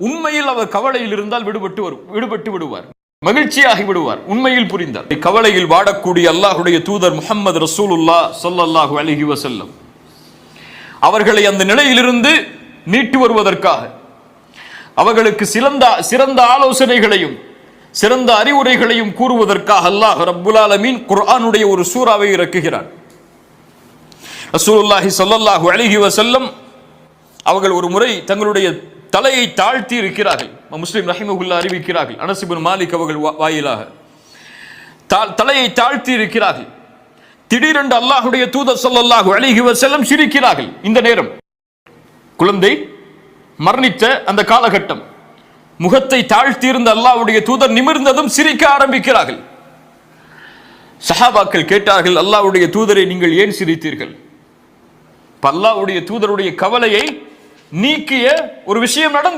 உண்மையில் அவர் கவலையில் இருந்தால் விடுபட்டு விடுவார், மகிழ்ச்சியாகி விடுவார். உண்மையில் புரிந்தார். கவலையில் வாடக்கூடிய அல்லாஹுடைய தூதர் முஹம்மது ரசூலுல்லாஹ் ஸல்லல்லாஹு அலைஹி வஸல்லம் அவர்களை அந்த நிலையிலிருந்து மீட்டு வருவதற்காக அவர்களுக்கு சிறந்த ஆலோசனைகளையும் சிறந்த அறிவுரைகளையும் கூறுவதற்காக அல்லாஹ் ரப்புல் ஆலமீன் குர்ஆனுடைய ஒரு சூறாவை இறக்குகிறார். ரசூலுல்லாஹி ஸல்லல்லாஹு அலைஹி வஸல்லம் அவர்கள் ஒரு முறை தங்களுடைய தலையை தாழ்த்தி இருக்கிறார்கள். முஸ்லிம் ரஹிமஹுல்லாஹ் அறிவிக்கிறார்கள், அனஸ் இப்னு மாலிக் அவர்கள் வாயிலாக தலையை தாழ்த்தி இருக்கிறார்கள். திடீரென்று அல்லாஹ்வுடைய தூதர் ஸல்லல்லாஹு அலைஹி வஸல்லம் சிரிக்கிறார்கள். இந்த நேரம் குழந்தை மரணித்த அந்த காலகட்டம், முகத்தை தாழ்த்தி இருந்த அல்லாஹ்வுடைய தூதர் நிமிர்ந்ததும் சிரிக்க ஆரம்பிக்கிறார்கள். சஹாபாக்கள் கேட்டார்கள், அல்லாஹ்வுடைய தூதரை நீங்கள் ஏன் சிரித்தீர்கள்? அல்லாஹ்வுடைய தூதருடைய கவலையை நீக்கிய ஒரு விஷயம் நடந்திருக்கிறது.